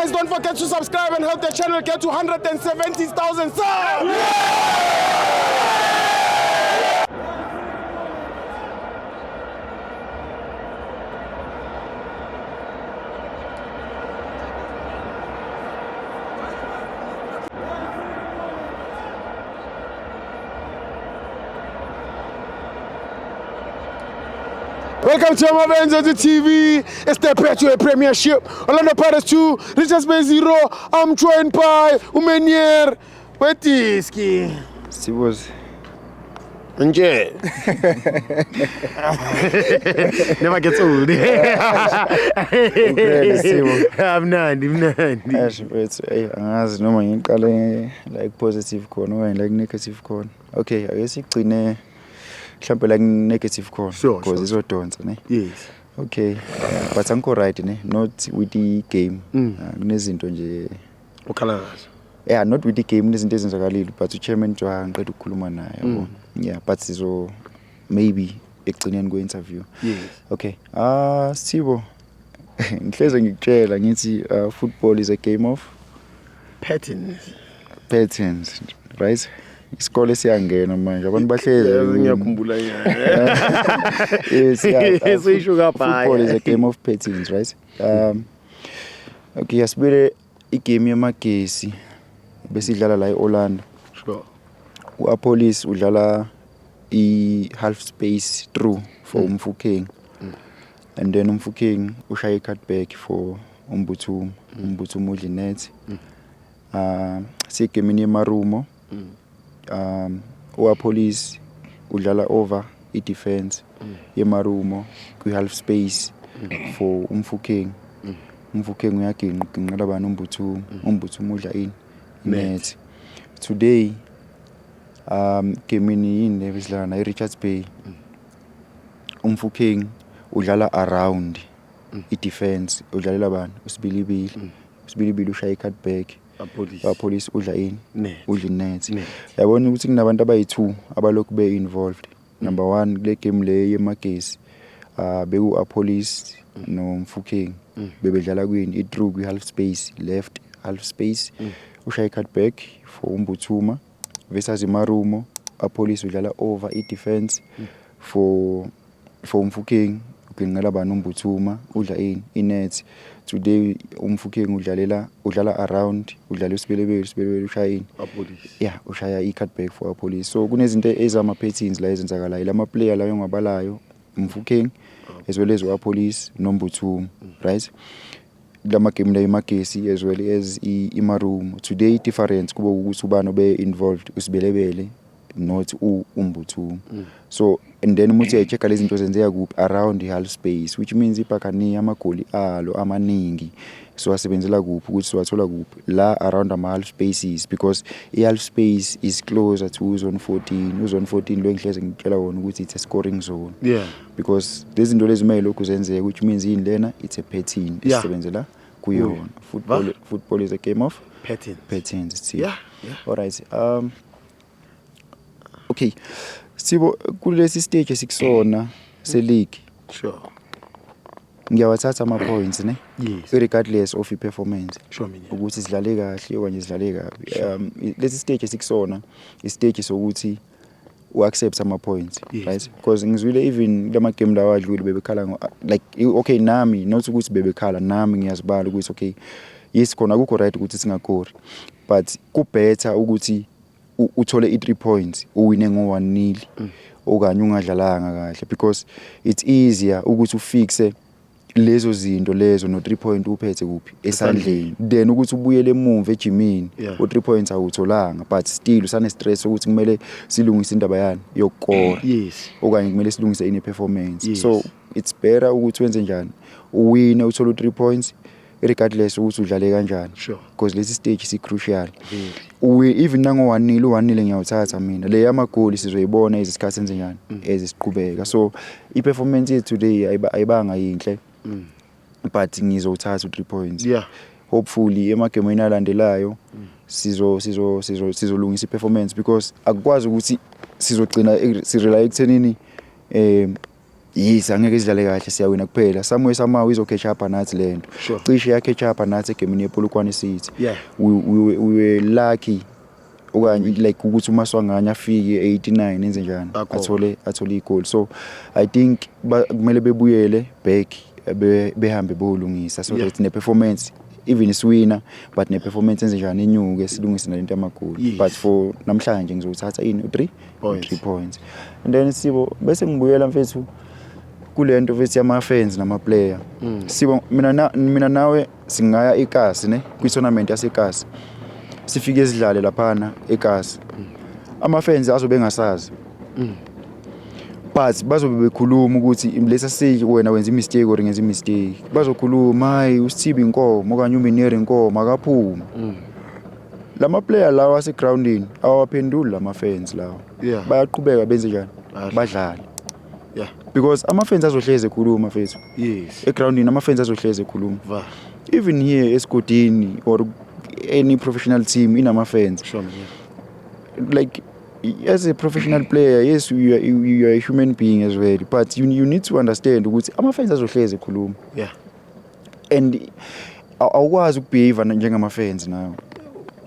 guys, don't forget to subscribe and help the channel get to 170,000 subs. Welcome to Amabenzo TV. It's the Petro Premiership. Orlando Pirates 2, Richards Bay 0. I'm joined by Umenier Wetiski. Sibos. Nje. Never gets old. I'm not. Angazi noma ngiqale like positive khona or like negative khona. Okay, ake sigcine mhlambe like negative khona because izodonsa ne. Yes. Okay. But angiko right ne, not with the game. Kunezinto nje Ukhalakazi. Yeah, not with the game, kunezinto ezenzakalile but uchairman Jwa ngiqeda ukukhuluma naye yabo. Yeah, but sizo maybe ekugcineni kwe-interview. Yes. Okay. Sibo. Ngihleze ngikutshela ngithi football is a game of patterns, right? Isikole siyangena manje abantu bahlezi ngiyakhumbula yes, football is a game of patterns, right? Okay, yasibile igame yamagesi besidlala la eOrlando. Sure. Police udlala half space through for Umfukeng. And then Umfukeng ushaya cutback for Umbuthuma udla net. Sigame yeMarumo. Police udlala over defense yeMarumo ku half space for Umfukeng. Umfukeng uyaginqela abantu Umbuthuma udla net. Today game yini besidlala na Richards Bay. Umfukeng udlala around defense udlalela abantu usibilibili ushaya cutback. Police udla net. Yabona ukuthi kunabantu abayi2 abalokhu be involved. Number 1 kule game le yemagesi beku police no Mfukeng bebedlala kwini through kwi half space left half space ushaya cutback for Umbuthuma versus iMarumo police udlala over defense for Mfukeng uginqela abantu Umbuthuma udla net. Today Umfukeng udlala around udlala usibelebele ushaya yeah ushaya cutback for police. So kunezinto ezama patterns la ezenzakalayo lama player la ngabalayo Umfukeng as well as police noMbuthuma, right? Lama game la yemagesi as well as iMarumo. Today difference kuba ukuthi ubani obe involved usibelebele not Umbuthuma. So and then muthi check lezi zinto zenzeka kuphi around the half space, which means iPakani amagoli alo amaningi so asebenzela kuphi ukuthi siwathola kuphi la around ama half spaces because half space is closer to zone 14. Zone 14 lo ngihleze ngitshela wona ukuthi it's a scoring zone. Yeah. Because lezi zinto lezi mayelo kuzenzeka, which means yini lena it's a pattern isebenzela kuyona. Football is a game of patterns. Yeah. All right. Okay. Sibo kulesi stage esikusona se league. Sure. Ngiyawathatha ama points ne? Yes. Regardless of performance. Sure mina. Ukuthi sidlale kahle okanye sidlale kabi. Lesi stage esikusona istage sokuthi accept ama points, right? Because ngizwile even lama game lawa adlule bebekhala like okay nami not ukuthi bebekhala nami ngiyazibala ukuthi okay yes khona akukho right ukuthi singakori but ku better ukuthi uthole 3 points uwine ngo 1-0 okanye ungadlalanga kahle because it's easier ukuthi ufixe lezo zinto lezo no 3 point uphethe kuphi esandleni then ukuthi ubuyele emuva ejimini u3 points awutholanga but still usane stress ukuthi kumele silungise indaba yani yokukora okanye kumele silungise ine performance. So it's better ukuthi wenze njani uwine uthole 3 points regardless ukuthi udlale kanjani because lesi stage is crucial. Even nango 1-0 ngiyawuthatha mina le amagoli sizoyibona izisikhathi senze njani ezisiqhubeka. So iperformance yethu today ayibanga yinhle but ngizothatha u3 points. Hopefully emagemeni alandelayo sizolungisa iperformance because akukwazi ukuthi sizogcina sirely ekuthenini Yes, angeke sidlale kahle siyawina kuphela. Somewhere somehow izo catch up nathi lento. Sure. Cishe ya catch up nathi egemini yePolokwane City. Yeah. We were lucky okanye like ukuthi uMaswanganya afike 89 enze njani. Athole igoal. So I think kumele bebuyele back behambe bolungisa so that ne performance even iswina but ne performance enze njani inyuke silungise nalento yamagoli. But for namhlanje ngizothatha 3 points. And then sibo bese ngibuyela mfethu kulento mfethu yama fans nama player. Sibo mina nawe singaya eKasi ne kwi tournament yaseKasi. Sifike esidlale laphana eKasi. Ama fans azobe ngasazi. But bazobe bekhuluma ukuthi lesa stage wena wenza imistake or ngenza imistake. Bazokhuluma hayi uSithibi inkomo okanye uMinere inkomo akaphuma. Lama player lawa ase groundini awaphenduli lama fans lawa. Bayaqhubeka benze njani? Badlala. Yeah. Because ama fans azohleze ekhuluma mfethu. Yes. Egroundini ama fans azohleze ekhuluma. Even here esigodini or any professional team inama fans. Sure. Like as a professional player, yes, you are a human being as well, but you need to understand ukuthi ama fans azohleze ekhuluma. Yeah. And awukwazi ukubehave njengama fans now.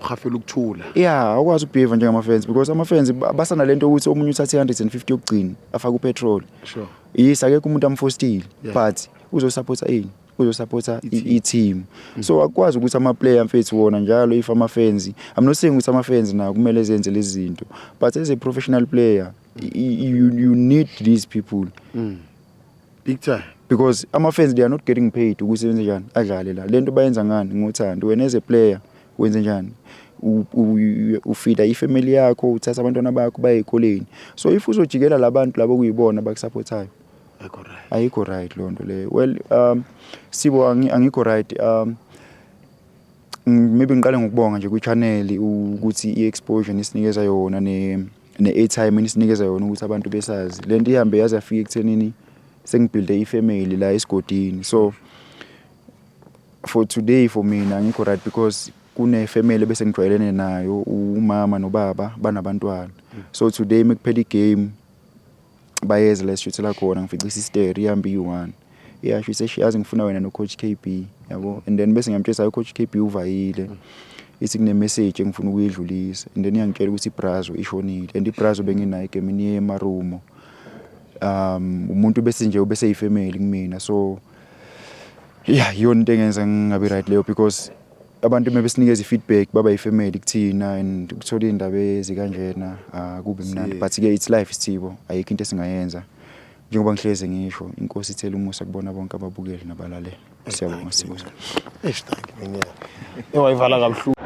Khafela ukuthula. Yeah, awukwazi ukubehave njengama fans because ama fans basana lento ukuthi omunye uthathe 150 yokugcina afaka upetrol. Sure. Yes, akekho umuntu amfostile, but uzosupporta ini? Uzosupporta i-team. So akwazi ukuthi ama player mfethu wona njalo if ama fans, I'm not saying ukuthi ama fans na kumele zenze lezi zinto, but as a professional player you need these people. Big time. Because ama fans they are not getting paid ukuthi wenze njani adlale la. Lento bayenza ngani ngothando. Wena as a player wenze njani? Ufida ifamily yakho, uthatha abantwana bakho baye ekoleni. So if uzojikela labantu labo kuyibona bakusupportayo, ayikho right lonto le. Well sibo angikho right. Maybe ngiqale ngokubonga nje ku channel ukuthi iexposure nisinikeza yona ne airtime nisinikeza yona ukuthi abantu besazi lento ihambe yaze afika ekuthenini sengibuilde ifamily la esigodini. So for today for mina angikho right because kune family bese ngijwayelene nayo umama nobaba banabantwana. So today mekuphela igame bayeza la shuthela khona ngifica isister ihambe u1. Yeah, she said she yazi ngifuna wena no coach KB yabo. And then bese ngiyamtshela coach KB uvayile. Ithi kune message engifuna ukuyidlulisa. And then iyangitshela ukuthi iBrazo ishonile. And iBrazo benginayo egemini yeMarumo. Umuntu bese nje ubese ifamily kumina. So yeah, yona into engenza ngingabi right leyo because abantu mebesinikeza ifeedback baba ifamily kuthina and ukuthola indaba ezikanjena kube mnandi. But ke it's life Sithibo, ayikho into esingayenza. Njengoba ngihleze ngisho inkosi ithela umusa kubona bonke ababukeli nabalaleli. Siyabonga Sithibo. Thank you. Ewayivala kabuhlungu.